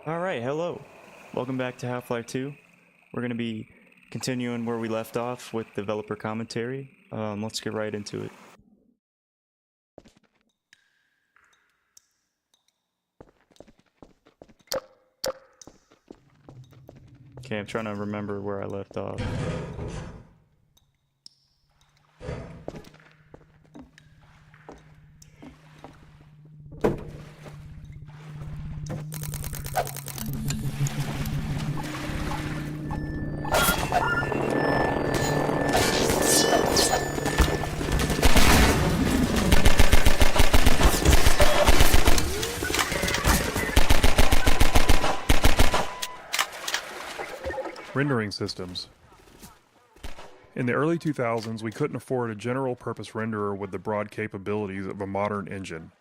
Alright, hello. Welcome back to Half-Life 2. We're going to be continuing where we left off with developer commentary. Let's get right into it. Okay, I'm trying to remember where I left off. Rendering systems. In the early 2000s, we couldn't afford a general-purpose renderer with the broad capabilities of a modern engine.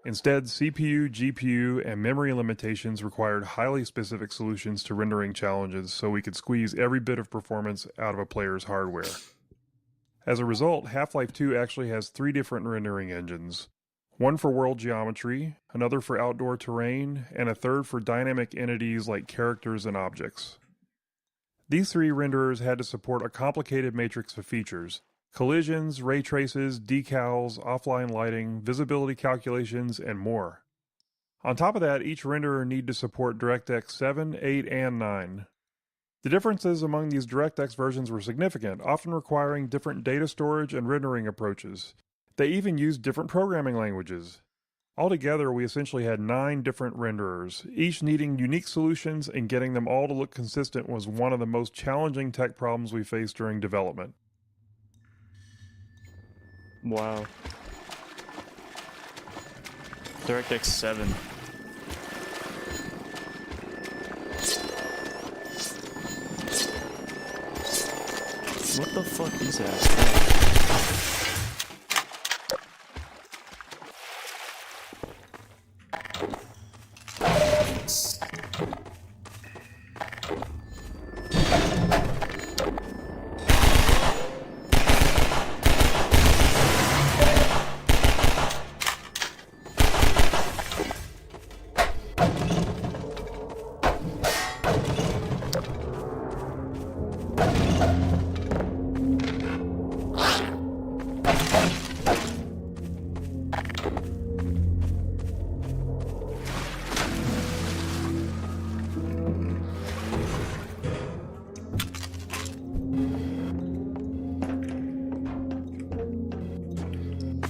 Instead, CPU, GPU, and memory limitations required highly specific solutions to rendering challenges so we could squeeze every bit of performance out of a player's hardware. As a result, Half-Life 2 actually has 3 different rendering engines. One for world geometry, another for outdoor terrain, and a third for dynamic entities like characters and objects. These 3 renderers had to support a complicated matrix of features: collisions, ray traces, decals, offline lighting, visibility calculations, and more. On top of that, each renderer needed to support DirectX 7, 8, and 9. The differences among these DirectX versions were significant, often requiring different data storage and rendering approaches. They even used different programming languages. Altogether, we essentially had 9 different renderers, each needing unique solutions, and getting them all to look consistent was one of the most challenging tech problems we faced during development. Wow. DirectX 7. What the fuck is that?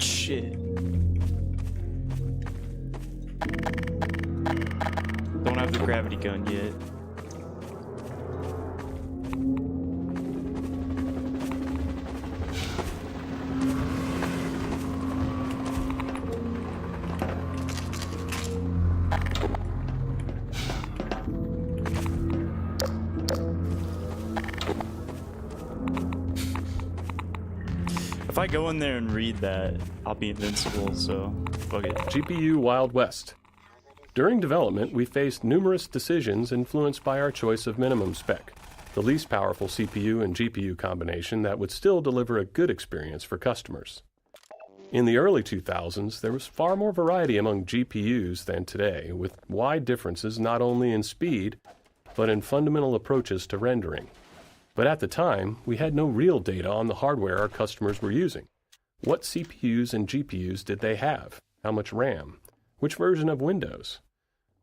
Shit. Don't have the gravity gun yet. If I go in there and read that, I'll be invincible, so fuck it. GPU Wild West. During development, we faced numerous decisions influenced by our choice of minimum spec, the least powerful CPU and GPU combination that would still deliver a good experience for customers. In the early 2000s, there was far more variety among GPUs than today, with wide differences not only in speed, but in fundamental approaches to rendering. But at the time, we had no real data on the hardware our customers were using. What CPUs and GPUs did they have? How much RAM? Which version of Windows?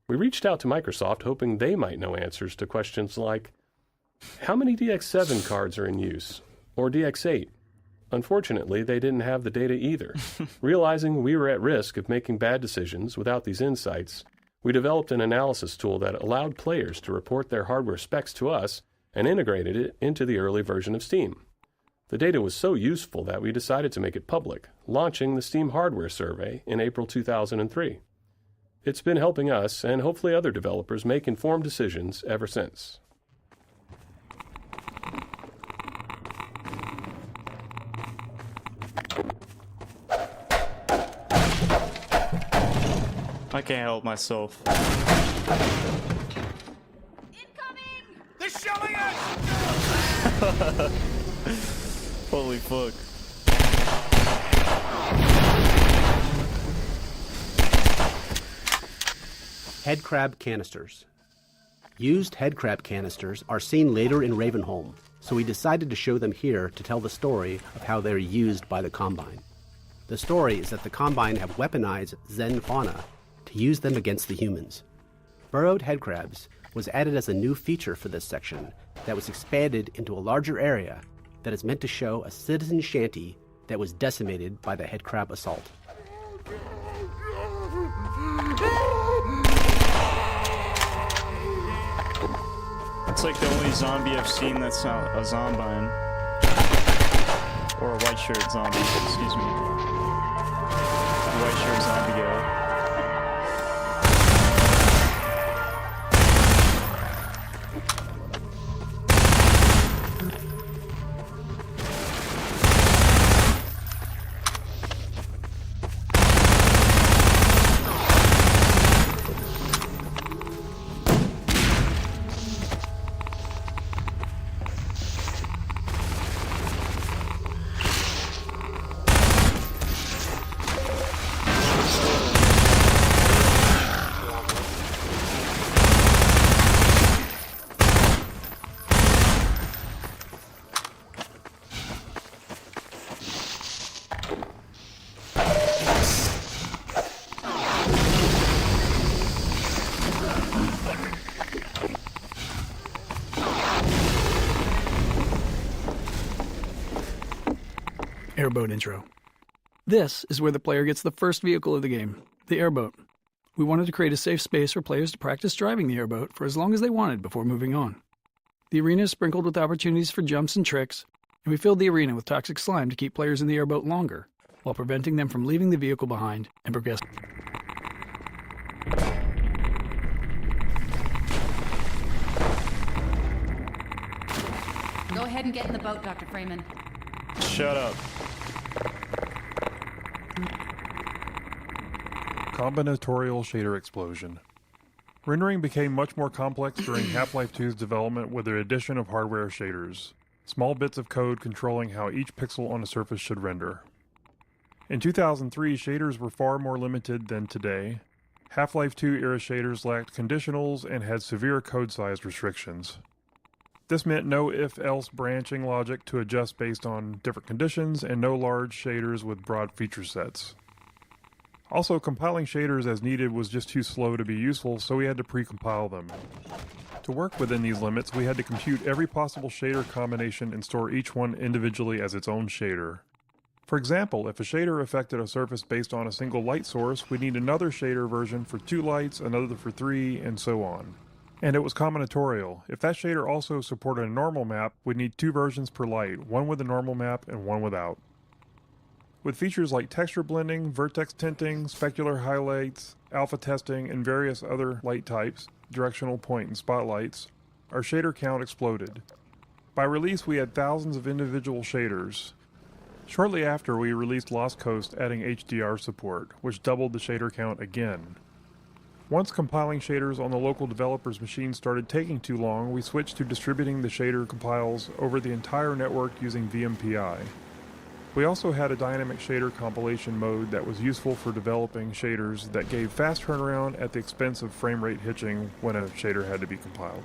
We reached out to Microsoft hoping they might know answers to questions like, how many DX7 cards are in use? Or DX8? Unfortunately, they didn't have the data either. Realizing we were at risk of making bad decisions without these insights, we developed an analysis tool that allowed players to report their hardware specs to us and integrated it into the early version of Steam. The data was so useful that we decided to make it public, launching the Steam Hardware Survey in April 2003. It's been helping us and hopefully other developers make informed decisions ever since. I can't help myself. They're shelling us! Holy fuck. Headcrab canisters. Used headcrab canisters are seen later in Ravenholm, so we decided to show them here to tell the story of how they're used by the Combine. The story is that the Combine have weaponized Zen fauna to use them against the humans. Burrowed headcrabs was added as a new feature for this section that was expanded into a larger area that is meant to show a citizen shanty that was decimated by the headcrab assault. It's like the only zombie I've seen that's not a zombine. Or a white shirt zombie, excuse me. A white shirt zombie guy. Airboat intro. This is where the player gets the first vehicle of the game, the airboat. We wanted to create a safe space for players to practice driving the airboat for as long as they wanted before moving on. The arena is sprinkled with opportunities for jumps and tricks, and we filled the arena with toxic slime to keep players in the airboat longer, while preventing them from leaving the vehicle behind and progressing. Go ahead and get in the boat, Dr. Freeman. Shut up. Combinatorial shader explosion. Rendering became much more complex during Half-Life 2's development with the addition of hardware shaders, small bits of code controlling how each pixel on a surface should render. In 2003, shaders were far more limited than today. Half-Life 2 era shaders lacked conditionals and had severe code size restrictions. This meant no if-else branching logic to adjust based on different conditions, and no large shaders with broad feature sets. Also, compiling shaders as needed was just too slow to be useful, so we had to pre-compile them. To work within these limits, we had to compute every possible shader combination and store each one individually as its own shader. For example, if a shader affected a surface based on a single light source, we'd need another shader version for 2 lights, another for 3, and so on. And it was combinatorial. If that shader also supported a normal map, we'd need 2 versions per light, one with a normal map and one without. With features like texture blending, vertex tinting, specular highlights, alpha testing, and various other light types, directional point and spotlights, our shader count exploded. By release, we had thousands of individual shaders. Shortly after, we released Lost Coast, adding HDR support, which doubled the shader count again. Once compiling shaders on the local developer's machine started taking too long, we switched to distributing the shader compiles over the entire network using VMPI. We also had a dynamic shader compilation mode that was useful for developing shaders that gave fast turnaround at the expense of frame rate hitching when a shader had to be compiled.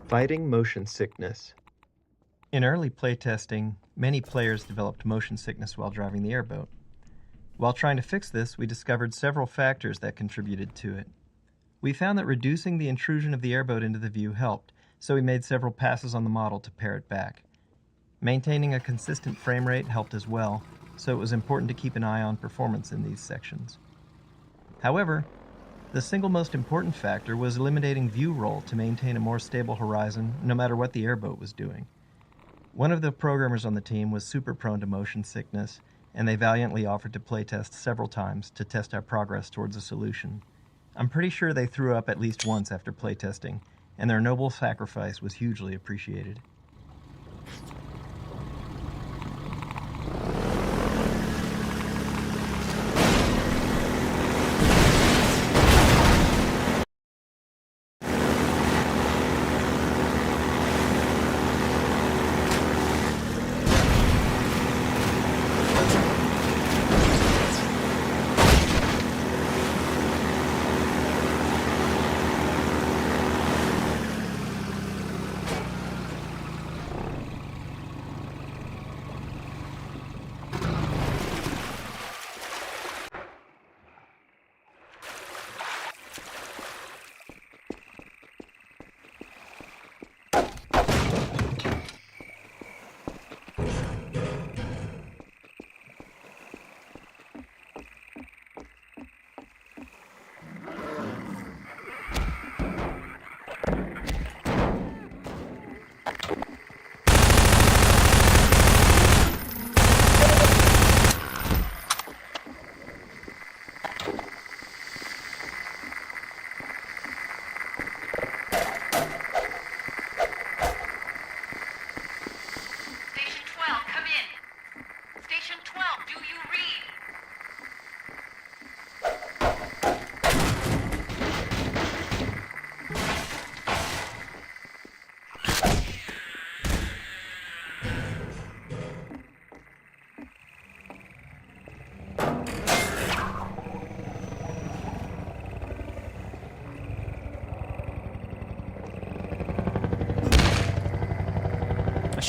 Fighting motion sickness. In early playtesting, many players developed motion sickness while driving the airboat. While trying to fix this, we discovered several factors that contributed to it. We found that reducing the intrusion of the airboat into the view helped, so we made several passes on the model to pare it back. Maintaining a consistent frame rate helped as well, so it was important to keep an eye on performance in these sections. However, the single most important factor was eliminating view roll to maintain a more stable horizon no matter what the airboat was doing. One of the programmers on the team was super prone to motion sickness, and they valiantly offered to playtest several times to test our progress towards a solution. I'm pretty sure they threw up at least once after playtesting, and their noble sacrifice was hugely appreciated.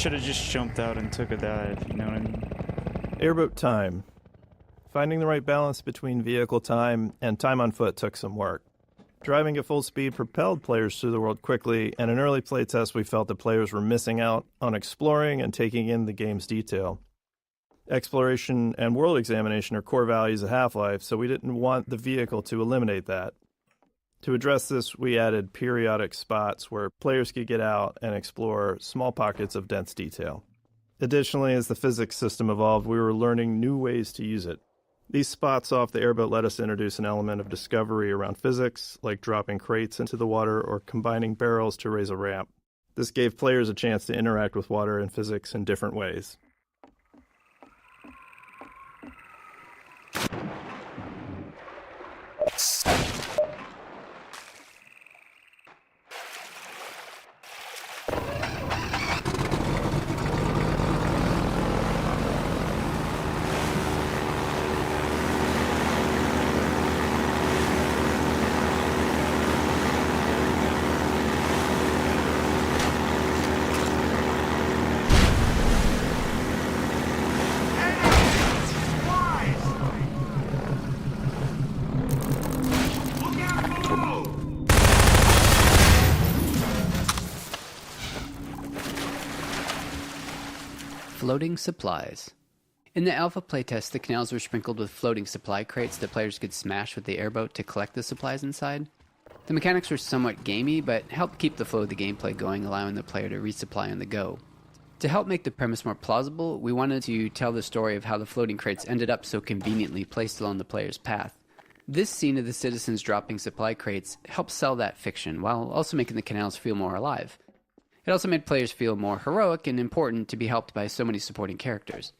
should have just jumped out and took a dive, you know what I mean? Airboat time. Finding the right balance between vehicle time and time on foot took some work. Driving at full speed propelled players through the world quickly, and in early playtests we felt that players were missing out on exploring and taking in the game's detail. Exploration and world examination are core values of Half-Life, so we didn't want the vehicle to eliminate that. To address this, we added periodic spots where players could get out and explore small pockets of dense detail. Additionally, as the physics system evolved, we were learning new ways to use it. These spots off the airboat let us introduce an element of discovery around physics, like dropping crates into the water or combining barrels to raise a ramp. This gave players a chance to interact with water and physics in different ways. Floating supplies. In the alpha playtest, the canals were sprinkled with floating supply crates that players could smash with the airboat to collect the supplies inside. The mechanics were somewhat gamey, but helped keep the flow of the gameplay going, allowing the player to resupply on the go. To help make the premise more plausible, we wanted to tell the story of how the floating crates ended up so conveniently placed along the player's path. This scene of the citizens dropping supply crates helped sell that fiction, while also making the canals feel more alive. It also made players feel more heroic and important to be helped by so many supporting characters.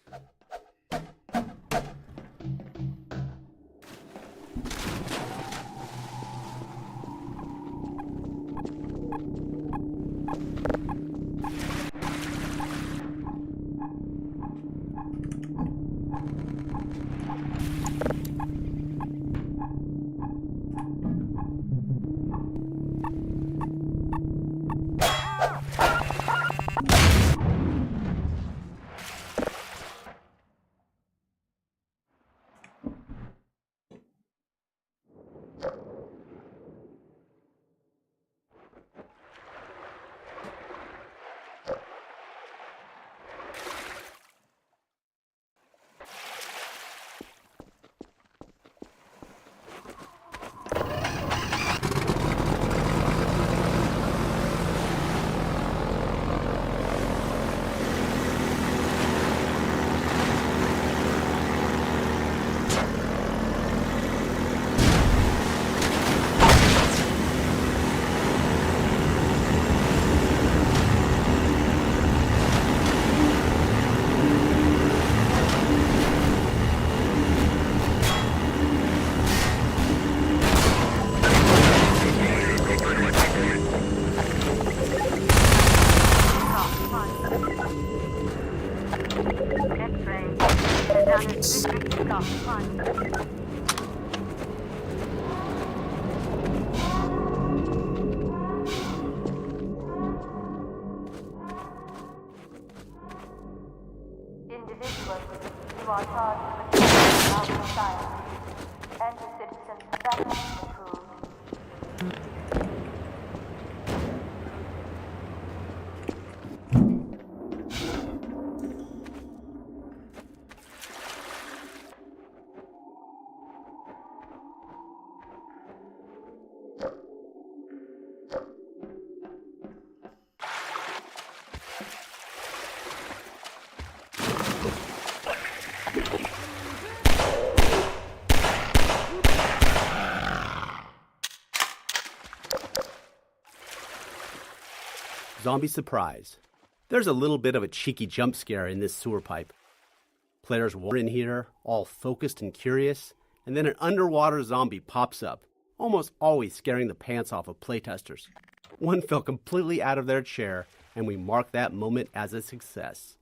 Zombie surprise. There's a little bit of a cheeky jump scare in this sewer pipe. Players wander in here, all focused and curious, and then an underwater zombie pops up, almost always scaring the pants off of playtesters. One fell completely out of their chair, and we marked that moment as a success.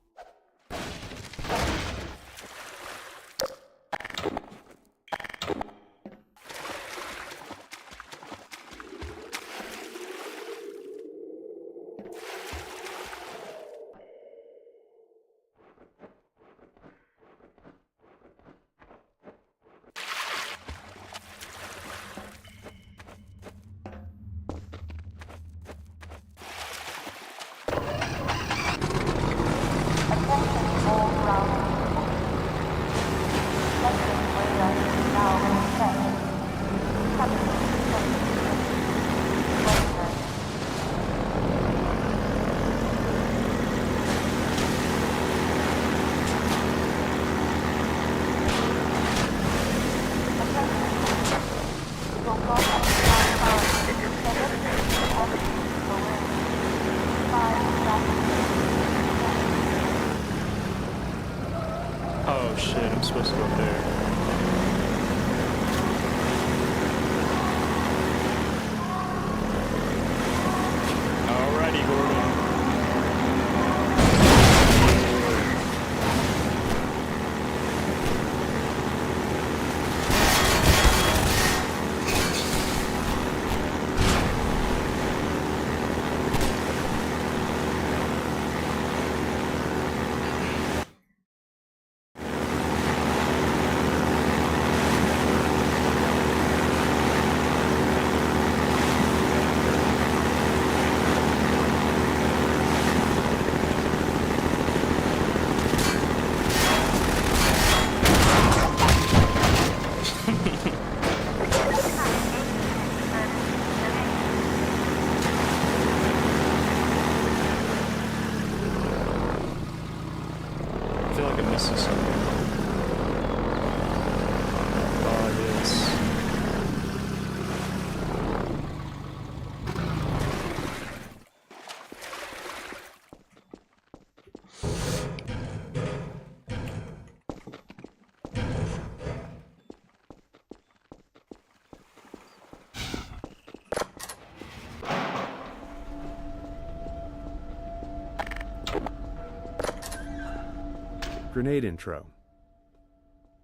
Grenade Intro.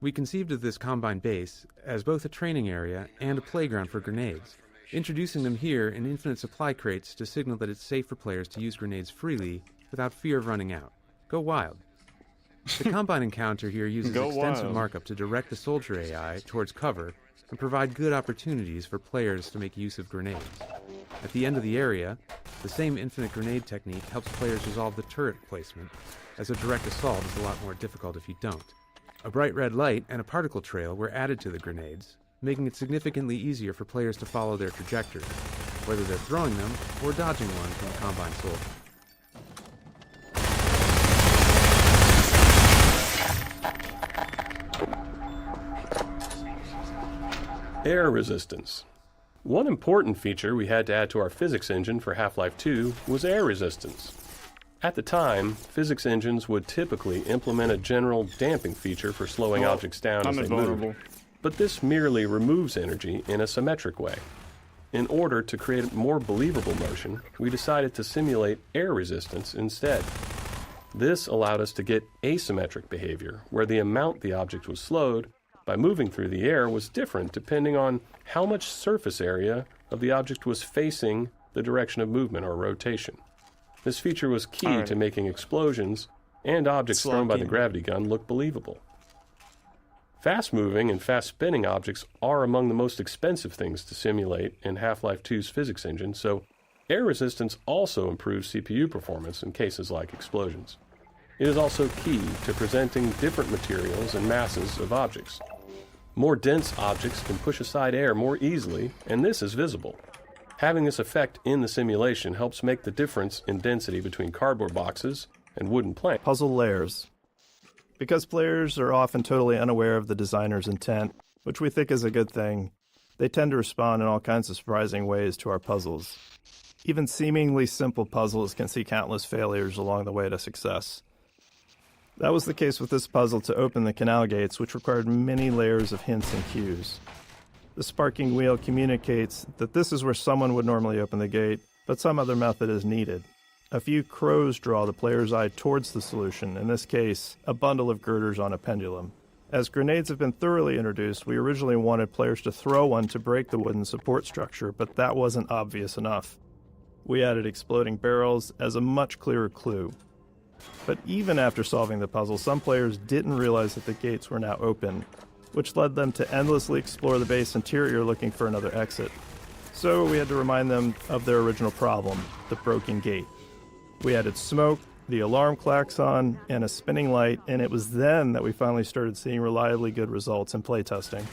We conceived of this Combine base as both a training area and a playground for grenades, introducing them here in infinite supply crates to signal that it's safe for players to use grenades freely without fear of running out. Go wild. The Combine encounter here uses Go extensive wild. markup to direct the soldier AI towards cover and provide good opportunities for players to make use of grenades. At the end of the area, the same infinite grenade technique helps players resolve the turret placement, as a direct assault is a lot more difficult if you don't. A bright red light and a particle trail were added to the grenades, making it significantly easier for players to follow their trajectory, whether they're throwing them or dodging one from a Combine soldier. Air resistance. One important feature we had to add to our physics engine for Half-Life 2 was air resistance. At the time, physics engines would typically implement a general damping feature for slowing objects down as I'm they invulnerable. move. But this merely removes energy in a symmetric way. In order to create a more believable motion, we decided to simulate air resistance instead. This allowed us to get asymmetric behavior, where the amount the object was slowed by moving through the air was different depending on how much surface area of the object was facing the direction of movement or rotation. This feature was key to making explosions and objects thrown by the gravity gun look believable. Fast-moving and fast-spinning objects are among the most expensive things to simulate in Half-Life 2's physics engine, so air resistance also improves CPU performance in cases like explosions. It is also key to presenting different materials and masses of objects. More dense objects can push aside air more easily, and this is visible. Having this effect in the simulation helps make the difference in density between cardboard boxes and wooden planks. Puzzle layers. Because players are often totally unaware of the designer's intent, which we think is a good thing, they tend to respond in all kinds of surprising ways to our puzzles. Even seemingly simple puzzles can see countless failures along the way to success. That was the case with this puzzle to open the canal gates, which required many layers of hints and cues. The sparking wheel communicates that this is where someone would normally open the gate, but some other method is needed. A few crows draw the player's eye towards the solution, in this case, a bundle of girders on a pendulum. As grenades have been thoroughly introduced, we originally wanted players to throw one to break the wooden support structure, but that wasn't obvious enough. We added exploding barrels as a much clearer clue. But even after solving the puzzle, some players didn't realize that the gates were now open, which led them to endlessly explore the base interior looking for another exit. So we had to remind them of their original problem, the broken gate. We added smoke, the alarm klaxon, and a spinning light, and it was then that we finally started seeing reliably good results in playtesting.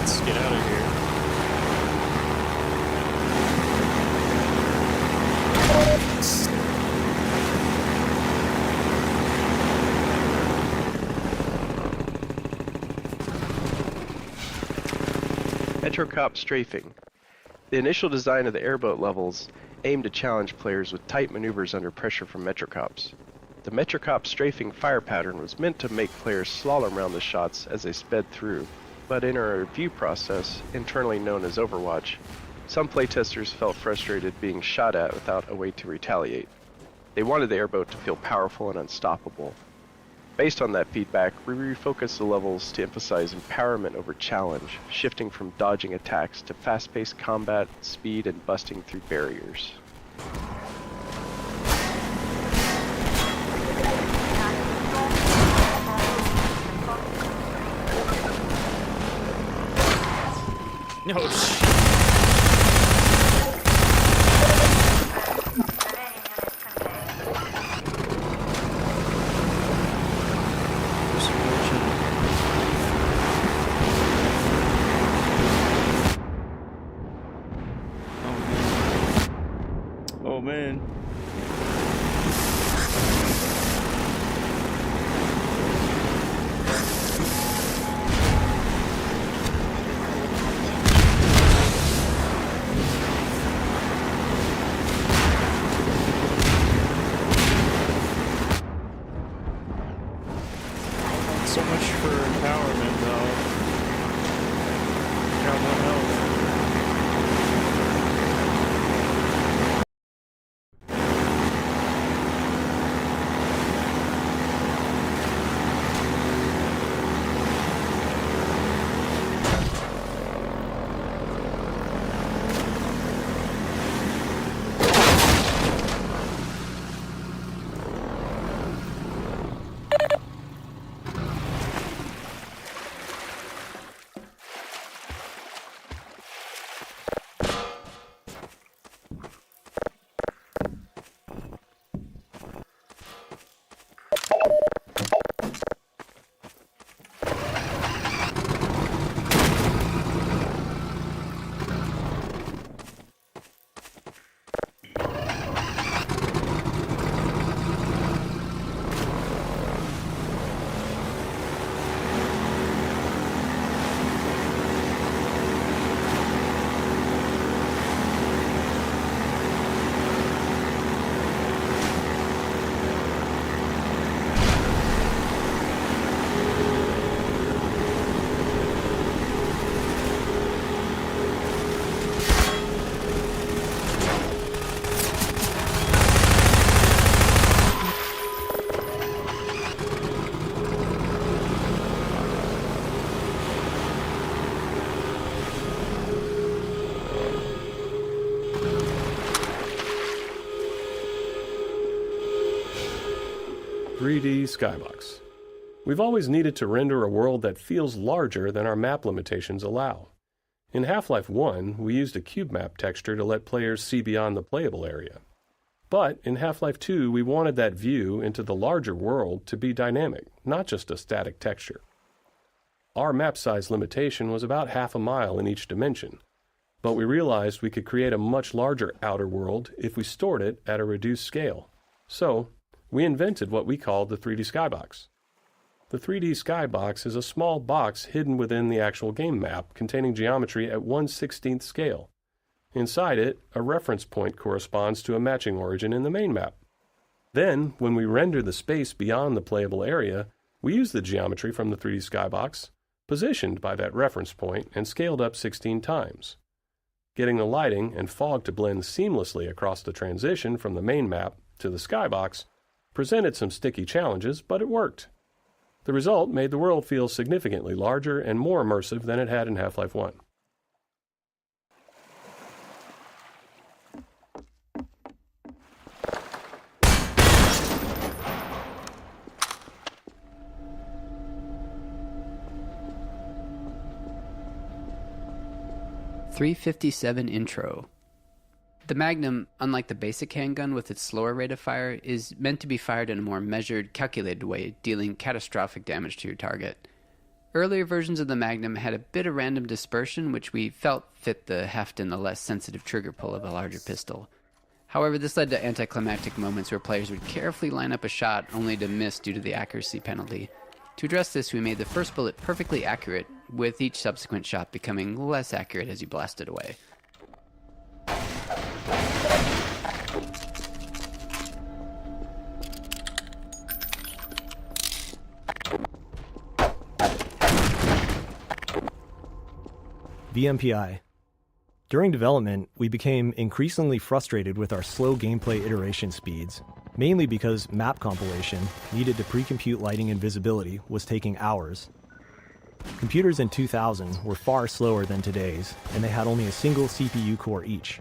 Let's get out of here. Metrocop strafing. The initial design of the airboat levels aimed to challenge players with tight maneuvers under pressure from Metrocops. The Metrocop strafing fire pattern was meant to make players slalom around the shots as they sped through, but in a review process, internally known as Overwatch, some playtesters felt frustrated being shot at without a way to retaliate. They wanted the airboat to feel powerful and unstoppable. Based on that feedback, we refocused the levels to emphasize empowerment over challenge, shifting from dodging attacks to fast-paced combat, speed, and busting through barriers. No shit. Oh, man. So much for empowerment, though. Got one health. Skybox. We've always needed to render a world that feels larger than our map limitations allow. In Half-Life 1, we used a cube map texture to let players see beyond the playable area. But in Half-Life 2, we wanted that view into the larger world to be dynamic, not just a static texture. Our map size limitation was about half a mile in each dimension, but we realized we could create a much larger outer world if we stored it at a reduced scale. So, we invented what we called the 3D Skybox. The 3D Skybox is a small box hidden within the actual game map containing geometry at 1/16th scale. Inside it, a reference point corresponds to a matching origin in the main map. Then, when we render the space beyond the playable area, we use the geometry from the 3D Skybox, positioned by that reference point and scaled up 16 times. Getting the lighting and fog to blend seamlessly across the transition from the main map to the Skybox presented some sticky challenges, but it worked. The result made the world feel significantly larger and more immersive than it had in Half-Life 1. .357 Intro. The Magnum, unlike the basic handgun with its slower rate of fire, is meant to be fired in a more measured, calculated way, dealing catastrophic damage to your target. Earlier versions of the Magnum had a bit of random dispersion, which we felt fit the heft and the less sensitive trigger pull of a larger pistol. However, this led to anticlimactic moments where players would carefully line up a shot only to miss due to the accuracy penalty. To address this, we made the first bullet perfectly accurate, with each subsequent shot becoming less accurate as you blasted away. VMPI. During development, we became increasingly frustrated with our slow gameplay iteration speeds, mainly because map compilation, needed to pre-compute lighting and visibility, was taking hours. Computers in 2000 were far slower than today's, and they had only a single CPU core each.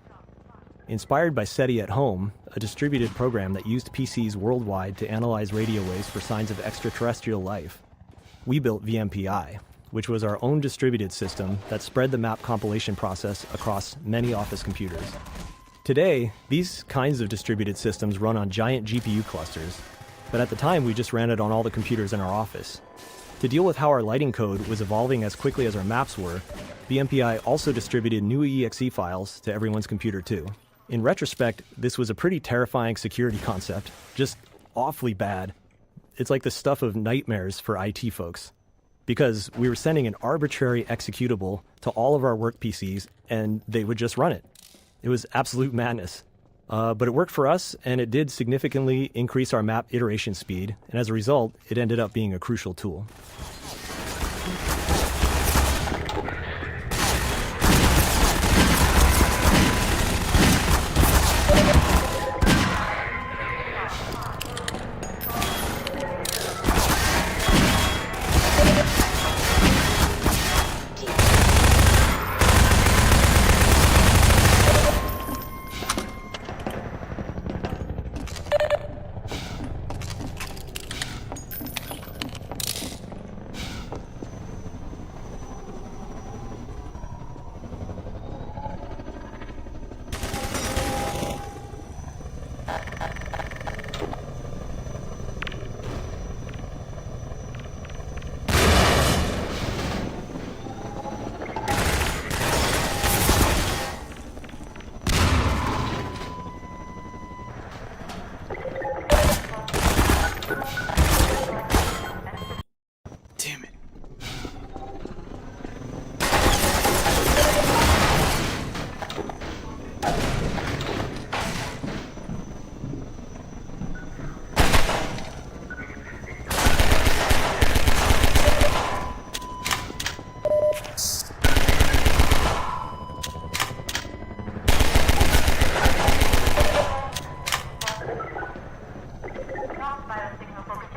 Inspired by SETI at Home, a distributed program that used PCs worldwide to analyze radio waves for signs of extraterrestrial life, we built VMPI, which was our own distributed system that spread the map compilation process across many office computers. Today, these kinds of distributed systems run on giant GPU clusters, but at the time we just ran it on all the computers in our office. To deal with how our lighting code was evolving as quickly as our maps were, VMPI also distributed new EXE files to everyone's computer too. In retrospect, this was a pretty terrifying security concept, just awfully bad. It's like the stuff of nightmares for IT folks. Because we were sending an arbitrary executable to all of our work PCs, and they would just run it. It was absolute madness. But it worked for us, and it did significantly increase our map iteration speed, and as a result, it ended up being a crucial tool.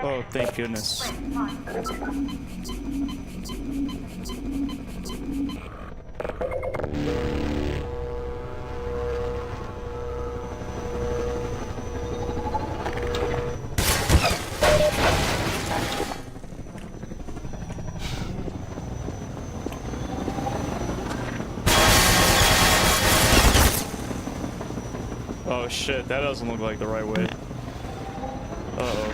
Oh, thank goodness. Oh shit, that doesn't look like the right way. Uh-oh.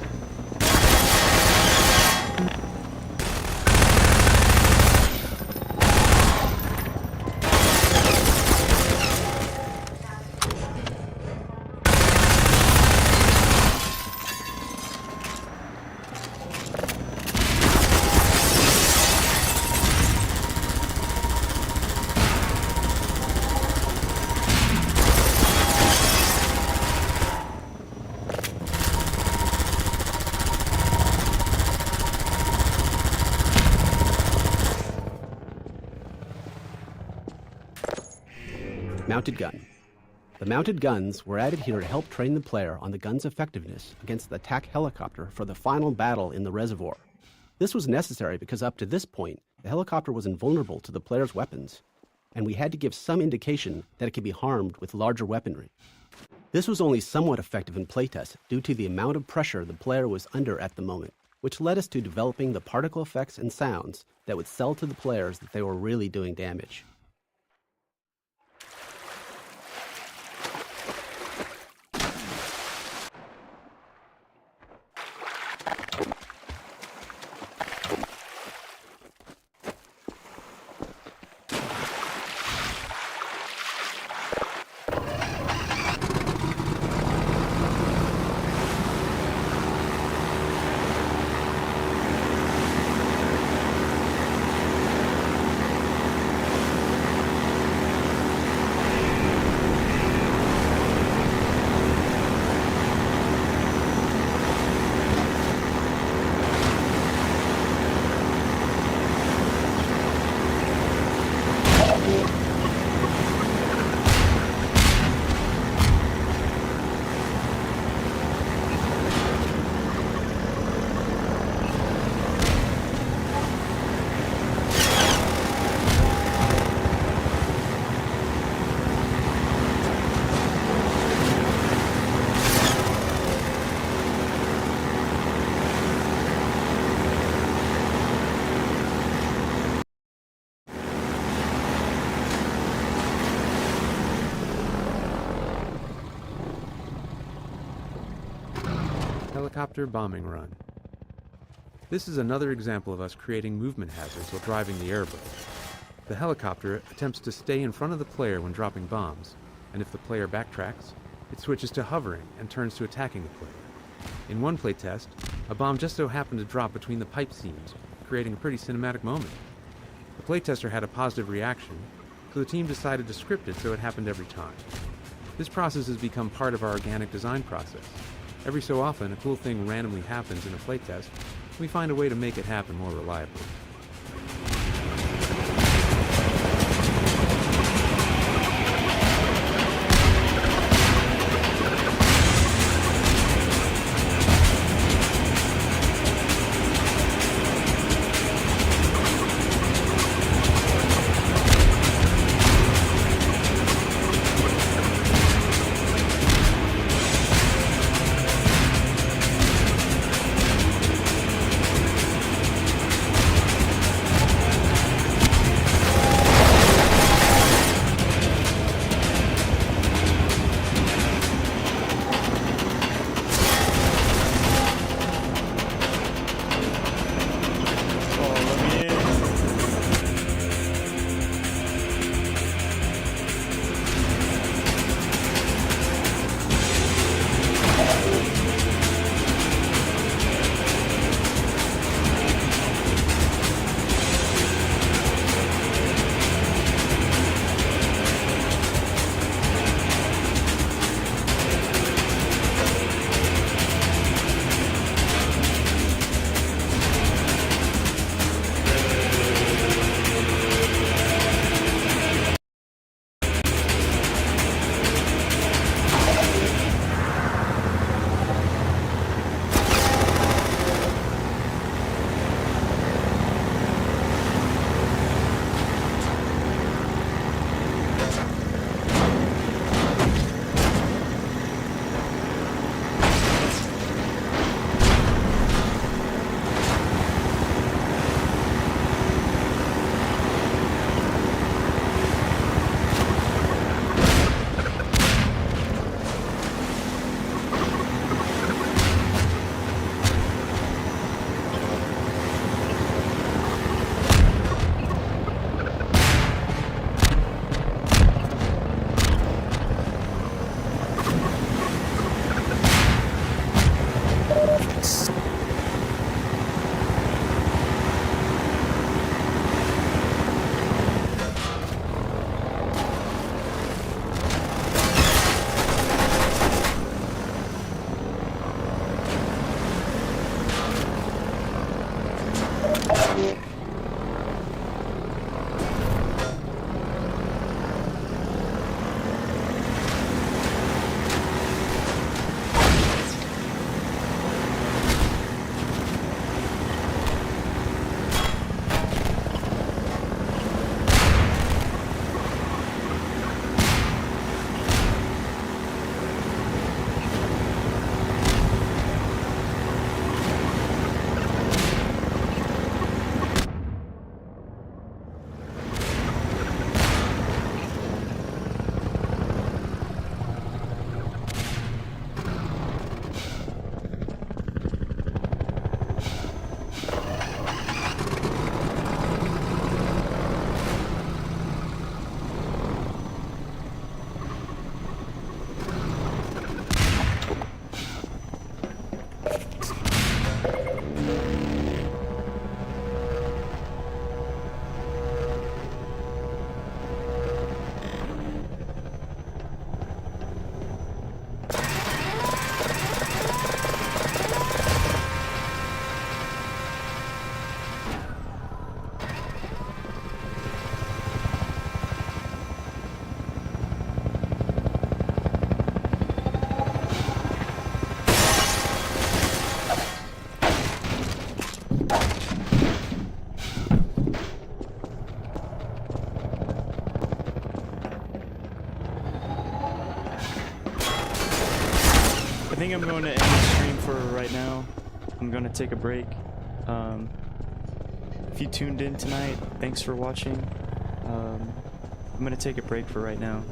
Mounted gun. The mounted guns were added here to help train the player on the gun's effectiveness against the attack helicopter for the final battle in the reservoir. This was necessary because up to this point, the helicopter was invulnerable to the player's weapons, and we had to give some indication that it could be harmed with larger weaponry. This was only somewhat effective in playtest due to the amount of pressure the player was under at the moment, which led us to developing the particle effects and sounds that would sell to the players that they were really doing damage. Helicopter bombing run. This is another example of us creating movement hazards while driving the airboat. The helicopter attempts to stay in front of the player when dropping bombs, and if the player backtracks, it switches to hovering and turns to attacking the player. In one playtest, a bomb just so happened to drop between the pipe seams, creating a pretty cinematic moment. The playtester had a positive reaction, so the team decided to script it so it happened every time. This process has become part of our organic design process. Every so often, a cool thing randomly happens in a playtest, and we find a way to make it happen more reliably. I think I'm going to end the stream for right now. I'm going to take a break. If you tuned in tonight, thanks for watching. I'm going to take a break for right now.